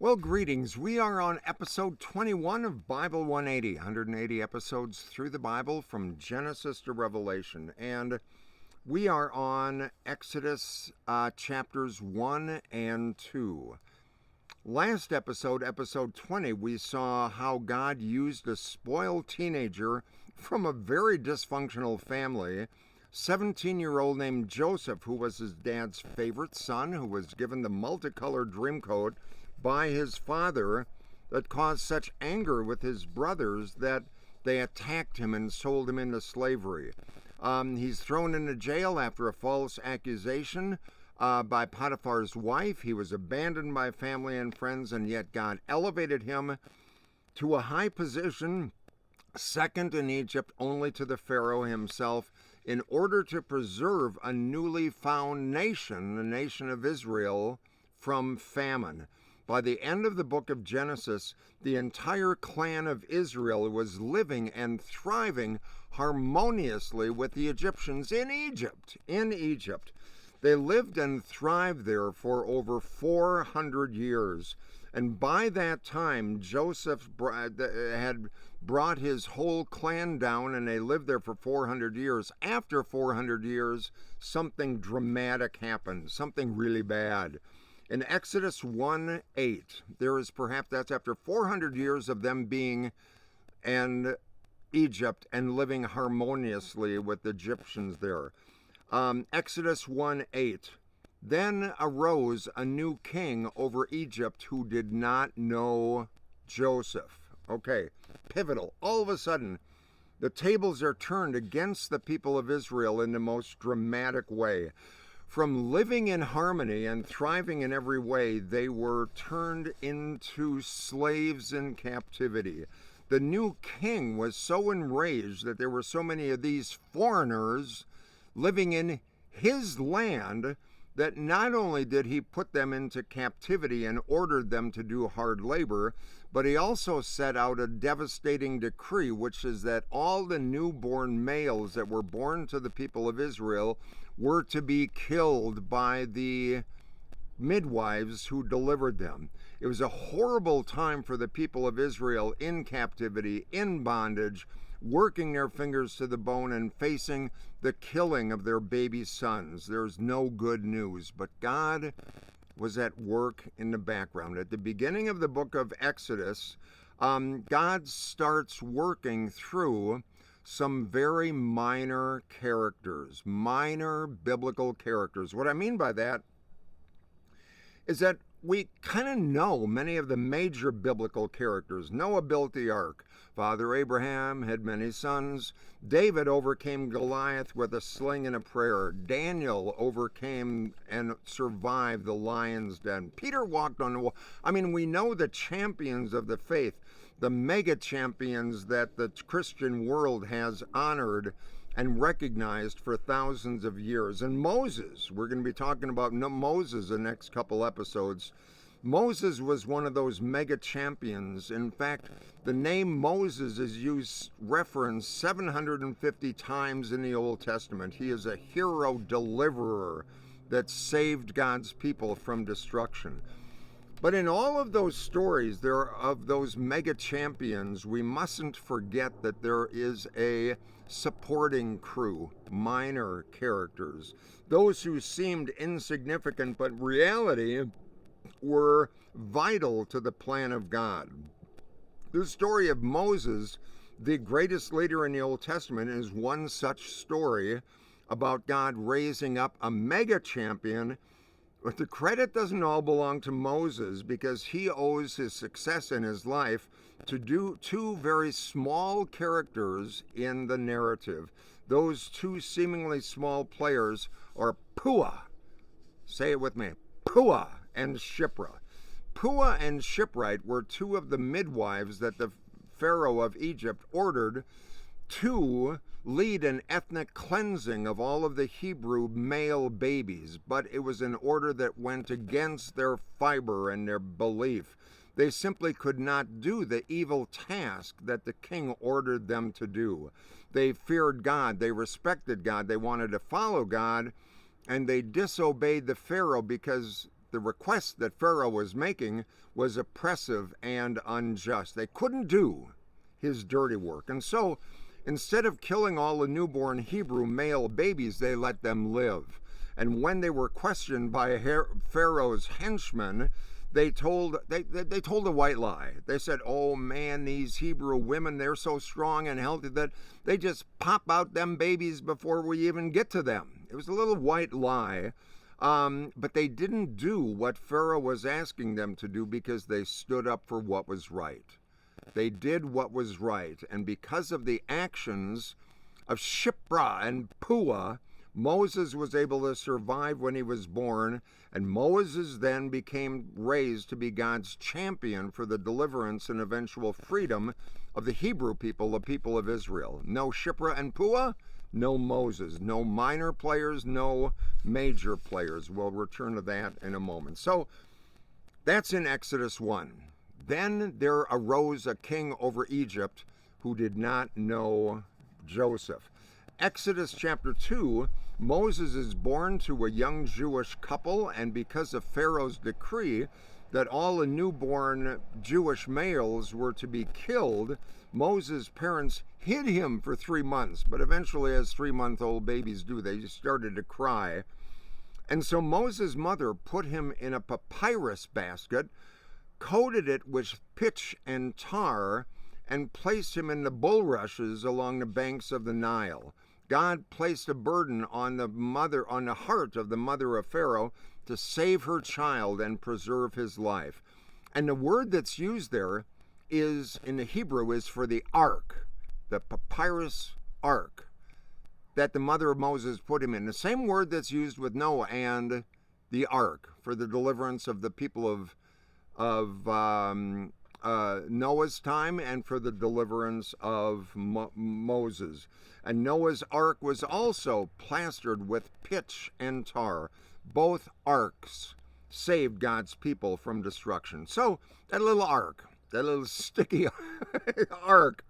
Well, greetings. We are on episode 21 of Bible 180, 180 episodes through the Bible from Genesis to Revelation. And we are on Exodus chapters 1 and 2. Last episode, episode 20, we saw how God used a spoiled teenager from a very dysfunctional family, 17-year-old named Joseph, who was his dad's favorite son, who was given the multicolored dream coat by his father, that caused such anger with his brothers that they attacked him and sold him into slavery. He's thrown into jail after a false accusation by Potiphar's wife. He was abandoned by family and friends, and yet God elevated him to a high position, second in Egypt only to the Pharaoh himself, in order to preserve a newly found nation, the nation of Israel, from famine. By the end of the book of Genesis, the entire clan of Israel was living and thriving harmoniously with the Egyptians in Egypt. They lived and thrived there for over 400 years. And by that time, Joseph had brought his whole clan down, and they lived there for 400 years. After 400 years, something dramatic happened, something really bad. In Exodus 1:8, that's after 400 years of them being in Egypt and living harmoniously with the Egyptians there. Exodus 1:8, then arose a new king over Egypt who did not know Joseph. Okay, pivotal. All of a sudden, the tables are turned against the people of Israel in the most dramatic way. From living in harmony and thriving in every way, they were turned into slaves in captivity. The new king was so enraged that there were so many of these foreigners living in his land that not only did he put them into captivity and ordered them to do hard labor, but he also set out a devastating decree, which is that all the newborn males that were born to the people of Israel were to be killed by the midwives who delivered them. It was a horrible time for the people of Israel in captivity, in bondage, working their fingers to the bone and facing the killing of their baby sons. There's no good news, but God was at work in the background. At the beginning of the book of Exodus, God starts working through some very minor characters, minor biblical characters. What I mean by that is that we kind of know many of the major biblical characters. Noah built the ark. Father Abraham had many sons. David overcame Goliath with a sling and a prayer. Daniel overcame and survived the lion's den. Peter walked on the water. I mean, we know the champions of the faith, the mega champions that the Christian world has honored and recognized for thousands of years. And Moses, we're going to be talking about Moses the next couple episodes. Moses was one of those mega champions. In fact, the name Moses is referenced 750 times in the Old Testament. He is a hero deliverer that saved God's people from destruction. But in all of those stories, of those mega champions, we mustn't forget that there is a supporting crew, minor characters, those who seemed insignificant, but in reality were vital to the plan of God. The story of Moses, the greatest leader in the Old Testament, is one such story about God raising up a mega champion. But the credit doesn't all belong to Moses, because he owes his success in his life to two very small characters in the narrative. Those two seemingly small players are Puah. Say it with me. Puah and Shiphrah. Puah and Shiphrah were two of the midwives that the Pharaoh of Egypt ordered to lead an ethnic cleansing of all of the Hebrew male babies, but it was an order that went against their fiber and their belief. They simply could not do the evil task that the king ordered them to do. They feared God, they respected God, they wanted to follow God, and they disobeyed the Pharaoh because the request that Pharaoh was making was oppressive and unjust. They couldn't do his dirty work. And so instead of killing all the newborn Hebrew male babies, they let them live. And when they were questioned by Pharaoh's henchmen, they told a white lie. They said, "Oh man, these Hebrew women, they're so strong and healthy that they just pop out them babies before we even get to them." It was a little white lie. But they didn't do what Pharaoh was asking them to do because they stood up for what was right. They did what was right. And because of the actions of Shiphrah and Puah, Moses was able to survive when he was born, and Moses then became raised to be God's champion for the deliverance and eventual freedom of the Hebrew people, the people of Israel. No Shiphrah and Puah, no Moses. No minor players, no major players. We'll return to that in a moment. So that's in Exodus 1. Then there arose a king over Egypt who did not know Joseph. Exodus chapter 2, Moses is born to a young Jewish couple, and because of Pharaoh's decree that all the newborn Jewish males were to be killed, Moses' parents hid him for 3 months. But eventually, as 3-month-old babies do, they started to cry. And so Moses' mother put him in a papyrus basket, coated it with pitch and tar, and placed him in the bulrushes along the banks of the Nile. God placed a burden on the heart of the mother of Pharaoh to save her child and preserve his life. And the word that's used there is, in the Hebrew, is for the ark, the papyrus ark that the mother of Moses put him in. The same word that's used with Noah and the ark for the deliverance of the people of Noah's time and for the deliverance of Moses. And Noah's ark was also plastered with pitch and tar. Both arks saved God's people from destruction. So that little ark, that little sticky ark,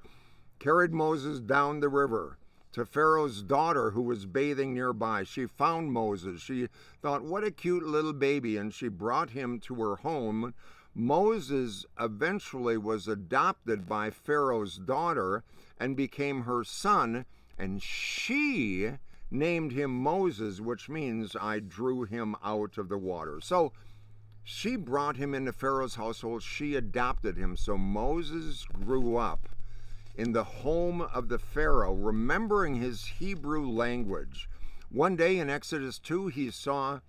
carried Moses down the river to Pharaoh's daughter who was bathing nearby. She found Moses. She thought, what a cute little baby, and she brought him to her home. Moses eventually was adopted by Pharaoh's daughter and became her son, and she named him Moses, which means I drew him out of the water. So she brought him into Pharaoh's household. She adopted him. So Moses grew up in the home of the Pharaoh, remembering his Hebrew language. One day in Exodus 2, he saw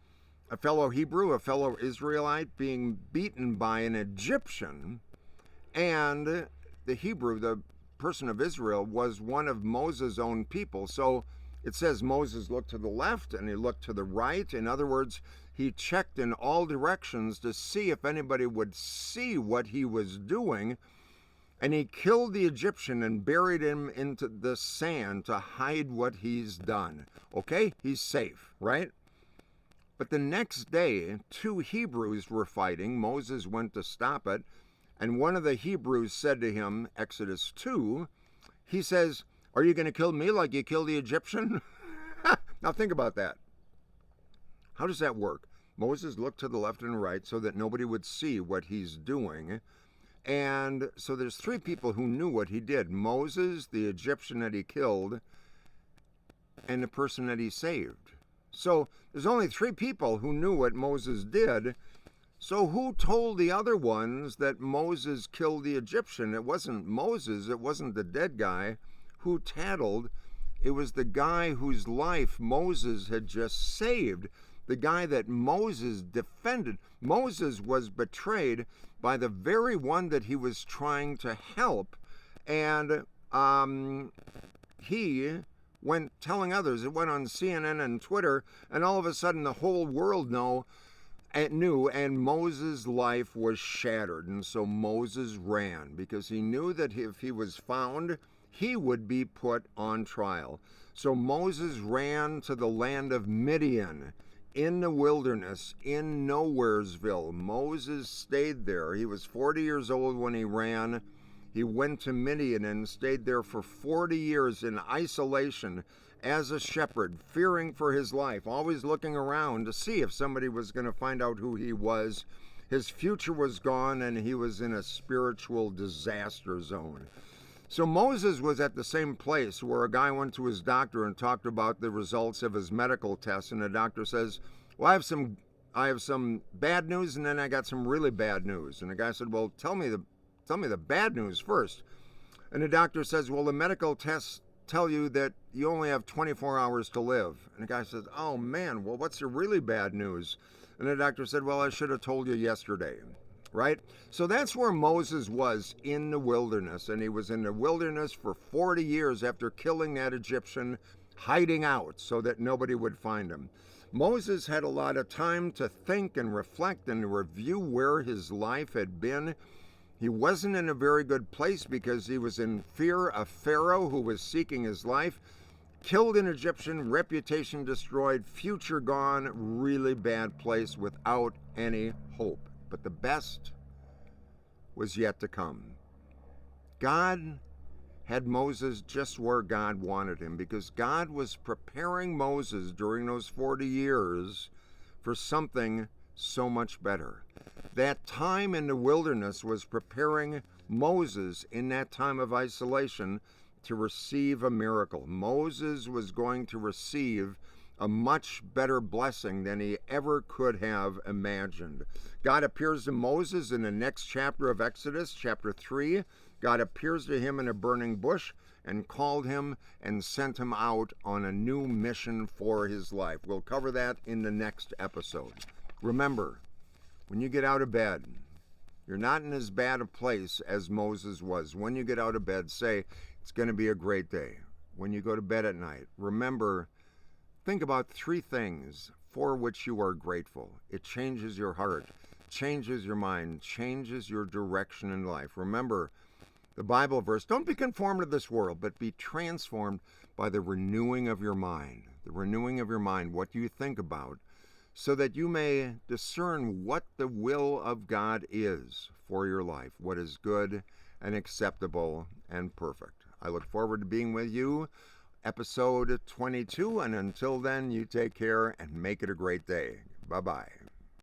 a fellow Hebrew, a fellow Israelite, being beaten by an Egyptian, and the Hebrew, the person of Israel, was one of Moses' own people. So it says Moses looked to the left and he looked to the right. In other words, he checked in all directions to see if anybody would see what he was doing. And he killed the Egyptian and buried him into the sand to hide what he's done. Okay, he's safe, right? But the next day, 2 Hebrews were fighting. Moses went to stop it. And one of the Hebrews said to him, Exodus 2, he says, "Are you going to kill me like you killed the Egyptian?" Now think about that. How does that work? Moses looked to the left and right so that nobody would see what he's doing. And so there's 3 people who knew what he did. Moses, the Egyptian that he killed, and the person that he saved. So there's only 3 people who knew what Moses did. So who told the other ones that Moses killed the Egyptian? It wasn't Moses. It wasn't the dead guy who tattled. It was the guy whose life Moses had just saved, the guy that Moses defended. Moses was betrayed by the very one that he was trying to help. And he went telling others. It went on CNN and Twitter, and all of a sudden the whole world knew, and Moses' life was shattered. And so Moses ran because he knew that if he was found, he would be put on trial. So Moses ran to the land of Midian, in the wilderness, in Nowheresville. Moses stayed there. He was 40 years old when he ran. He went to Midian and stayed there for 40 years in isolation as a shepherd, fearing for his life, always looking around to see if somebody was going to find out who he was. His future was gone, and he was in a spiritual disaster zone. So Moses was at the same place where a guy went to his doctor and talked about the results of his medical tests, and the doctor says, well, I have some bad news, and then I got some really bad news. And the guy said, well, tell me the bad news first. And the doctor says, well, the medical tests tell you that you only have 24 hours to live. And the guy says, oh man, well, what's the really bad news? And the doctor said, well, I should have told you yesterday, right? So that's where Moses was, in the wilderness. And he was in the wilderness for 40 years after killing that Egyptian, hiding out so that nobody would find him. Moses had a lot of time to think and reflect and review where his life had been. He wasn't in a very good place because he was in fear of Pharaoh, who was seeking his life. Killed an Egyptian, reputation destroyed, future gone, really bad place without any hope. But the best was yet to come. God had Moses just where God wanted him, because God was preparing Moses during those 40 years for something so much better. That time in the wilderness was preparing Moses in that time of isolation to receive a miracle. Moses was going to receive a much better blessing than he ever could have imagined. God appears to Moses in the next chapter of Exodus, chapter 3. God appears to him in a burning bush and called him and sent him out on a new mission for his life. We'll cover that in the next episode. Remember, when you get out of bed, you're not in as bad a place as Moses was. When you get out of bed, say, it's going to be a great day. When you go to bed at night, remember, think about 3 things for which you are grateful. It changes your heart, changes your mind, changes your direction in life. Remember the Bible verse, don't be conformed to this world, but be transformed by the renewing of your mind. The renewing of your mind, what you think about, so that you may discern what the will of God is for your life, what is good and acceptable and perfect. I look forward to being with you, episode 22, and until then, you take care and make it a great day. Bye-bye.